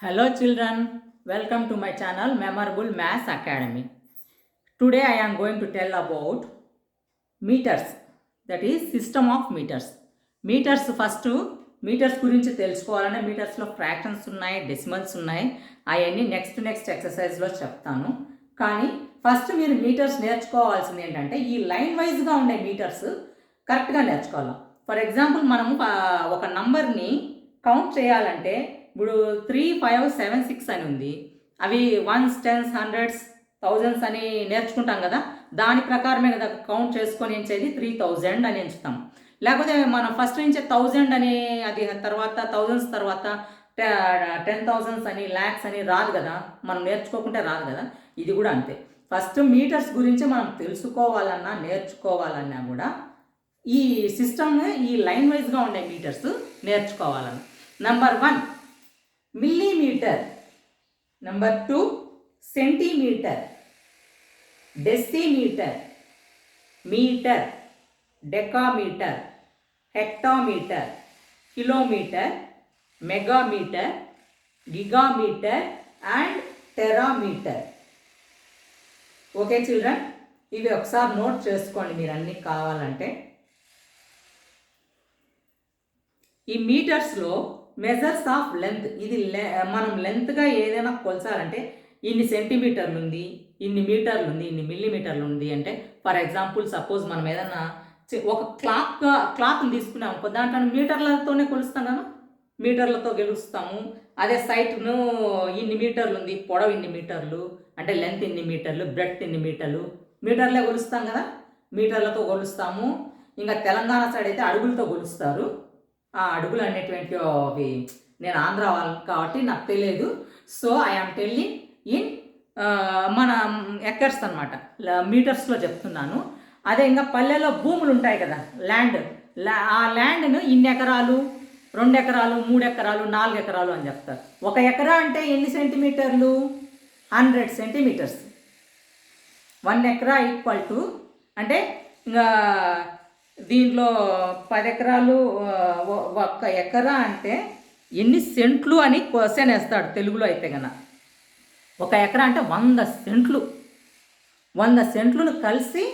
Hello children, welcome to my channel Memorable Maths Academy. Today I am going to tell about meters, that is system of meters. Meters first meters గురించి తెలుసుకోవాలంటే మీటర్స్లో fractions ఉన్నాయి, decimals ఉన్నాయి. అవన్నీ next ఎక్సర్సైజ్లో చెప్తాను. కానీ first మీరు metres నేర్చుకోవాల్సింది ఏంటంటే ఈ లైన్ వైజ్గా ఉండే మీటర్స్ కరెక్ట్గా నేర్చుకోవాలి. ఫర్ ఎగ్జాంపుల్ మనము ఒక నంబర్ని కౌంట్ చేయాలంటే ఇప్పుడు 3, 5, 7, 6 అని ఉంది. అవి వన్స్, టెన్స్, హండ్రెడ్స్, థౌజండ్స్ అని నేర్చుకుంటాం కదా, దాని ప్రకారమే కదా కౌంట్ చేసుకొని ఎంచేది 3000 అని ఎంచుతాం. లేకపోతే మనం ఫస్ట్ నుంచే 1000 అని, అది తర్వాత థౌజండ్స్ తర్వాత 10,000 అని, ల్యాక్స్ అని రాదు కదా, మనం నేర్చుకోకుంటే రాదు కదా. ఇది కూడా అంతే. ఫస్ట్ మీటర్స్ గురించి మనం తెలుసుకోవాలన్నా నేర్చుకోవాలన్నా కూడా ఈ సిస్టమ్, ఈ లైన్ వైజ్గా ఉండే మీటర్స్ నేర్చుకోవాలన్నా. Number 1 millimetre, number 2 centimetre, decimetre, metre, decametre, hectometre, kilometre, megametre, gigametre and terametre. Okay children, ఇవి ఒకసారి నోట్ చేసుకోండి మీరు అన్నీ కావాలంటే. ఈ మీటర్స్లో మెజర్స్ ఆఫ్ లెంత్, ఇది మనం లెంత్గా ఏదైనా కొలచాలంటే ఇన్ని సెంటీమీటర్లు ఉంది, ఇన్ని మీటర్లు ఉంది, ఇన్ని మిల్లీమీటర్లు ఉంది అంటే, ఫర్ ఎగ్జాంపుల్ సపోజ్ మనం ఏదైనా ఒక క్లాత్ని తీసుకున్నాం అనుకో, దాంట్లో మీటర్లతోనే కొలుస్తాం కదా, మీటర్లతో గెలుస్తాము. అదే సైట్ను ఇన్ని మీటర్లు ఉంది, పొడవు ఇన్ని మీటర్లు అంటే లెంత్ ఇన్ని మీటర్లు, బ్రెడ్త్ ఇన్ని మీటర్లు, మీటర్లే కొలుస్తాం కదా, మీటర్లతో కొలుస్తాము. ఇంకా తెలంగాణ సైడ్ అయితే అడుగులతో కొలుస్తారు. ఆ అడుగులు అనేటువంటి అవి, నేను ఆంధ్ర వాళ్ళు కాబట్టి నాకు తెలియదు. సో ఐఆమ్ టెల్లింగ్ ఇన్ మన ఎకర్స్ అనమాట, మీటర్స్లో చెప్తున్నాను. అదే ఇంకా పల్లెలో భూములు ఉంటాయి కదా, ల్యాండ్, ఆ ల్యాండ్ను ఇన్ని ఎకరాలు, 2 ఎకరాలు, 3 ఎకరాలు, 4 ఎకరాలు అని చెప్తారు. 1 ఎకరా అంటే ఎన్ని సెంటీమీటర్లు? 100 సెంటీమీటర్స్. 1 ఎకరా ఈక్వల్ టు అంటే ఇంకా దీంట్లో 10 ఎకరాలు, 1 ఎకరా అంటే ఎన్ని సెంట్లు అని క్వశ్చన్ వేస్తాడు తెలుగులో అయితే కన్నా. 1 ఎకరా అంటే 100 సెంట్లు, 100 సెంట్లను కలిసి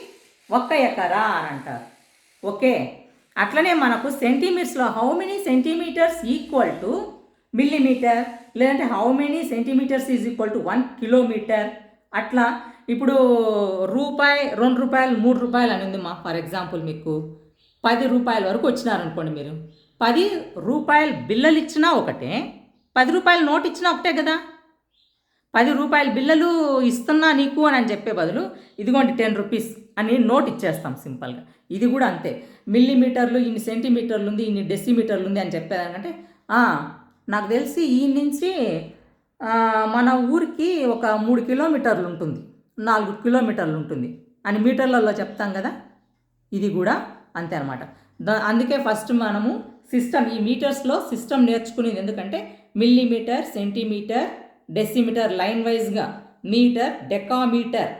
1 ఎకరా అని అంటారు. ఓకే, అట్లనే మనకు సెంటీమీటర్స్లో how many centimetres equal to millimetre, లేదంటే how many centimetres is equal to 1 kilometre. అట్లా ఇప్పుడు రూపాయి, 2 రూపాయలు, 3 రూపాయలు అని ఉంది మా, ఫర్ ఎగ్జాంపుల్ మీకు 10 రూపాయల వరకు వచ్చినారనుకోండి, మీరు 10 రూపాయలు బిల్లలు ఇచ్చినా ఒకటే, 10 రూపాయల నోట్ ఇచ్చినా ఒకటే కదా. 10 రూపాయల బిల్లలు ఇస్తున్నా నీకు అని చెప్పే బదులు ఇదిగోండి 10 రూపీస్ అని నోట్ ఇచ్చేస్తాం సింపుల్గా. ఇది కూడా అంతే. మిల్లీమీటర్లు ఇన్ని సెంటీమీటర్లు ఉంది, ఇన్ని డెసిమీటర్లు ఉంది అని చెప్పేదానికంటే నాకు తెలిసి ఈ నుంచి మన ఊరికి ఒక 3 కిలోమీటర్లు ఉంటుంది, 4 కిలోమీటర్లు ఉంటుంది అని మీటర్లలో చెప్తాం కదా. ఇది కూడా అంతే అనమాట. అందుకే ఫస్ట్ మనము సిస్టమ్, ఈ మీటర్స్లో సిస్టమ్ నేర్చుకునేది ఎందుకంటే మిల్లీమీటర్, సెంటీమీటర్, డెసిమీటర్ లైన్ వైజ్గా, మీటర్, డెకామీటర్,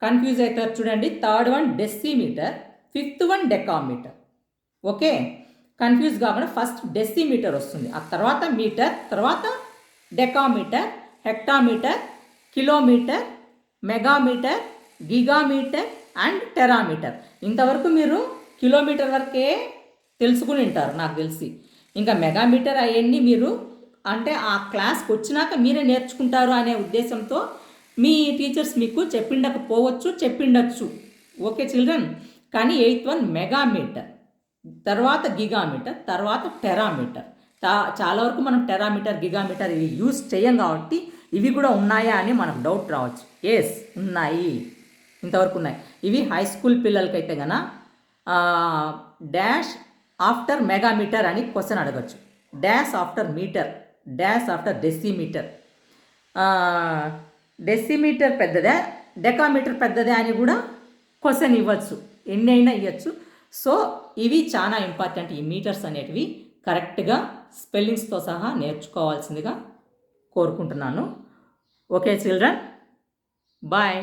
కన్ఫ్యూజ్ అవుతారు చూడండి. 3rd one decimetre, 5th one decametre. Okay, confuse కాకుండా ఫస్ట్ డెసిమీటర్ వస్తుంది, ఆ తర్వాత మీటర్, తర్వాత decametre, hectometre, kilometre, megametre, gigametre and terametre. ఇంతవరకు మీరు కిలోమీటర్ వరకే తెలుసుకుని ఉంటారు నాకు తెలిసి. ఇంకా మెగామీటర్ అవన్నీ మీరు అంటే ఆ క్లాస్కి వచ్చినాక మీరే నేర్చుకుంటారు అనే ఉద్దేశంతో మీ టీచర్స్ మీకు చెప్పిండకపోవచ్చు, చెప్పిండొచ్చు. ఓకే చిల్డ్రన్, కానీ 8th వన్ మెగామీటర్, తర్వాత గిగామీటర్, తర్వాత టెరామీటర్. చాలా వరకు మనం టెరామీటర్, గిగామీటర్ ఇవి యూజ్ చేయం కాబట్టి ఇవి కూడా ఉన్నాయా అని మనకు డౌట్ రావచ్చు. ఎస్ ఉన్నాయి, ఇంతవరకు ఉన్నాయి. ఇవి హై స్కూల్ పిల్లలకైతే కన్నా డాష్ ఆఫ్టర్ మెగామీటర్ అని క్వశ్చన్ అడగచ్చు. Dash after metre, dash after decimetre, decimetre పెద్దదే, డెకామీటర్ పెద్దదే అని కూడా క్వశ్చన్ ఇవ్వచ్చు, ఎన్ని అయినా ఇవ్వచ్చు. సో ఇవి చాలా ఇంపార్టెంట్. ఈ మీటర్స్ అనేటివి కరెక్ట్గా స్పెల్లింగ్స్తో సహా నేర్చుకోవాల్సిందిగా కోరుకుంటున్నాను. Okay children, bye.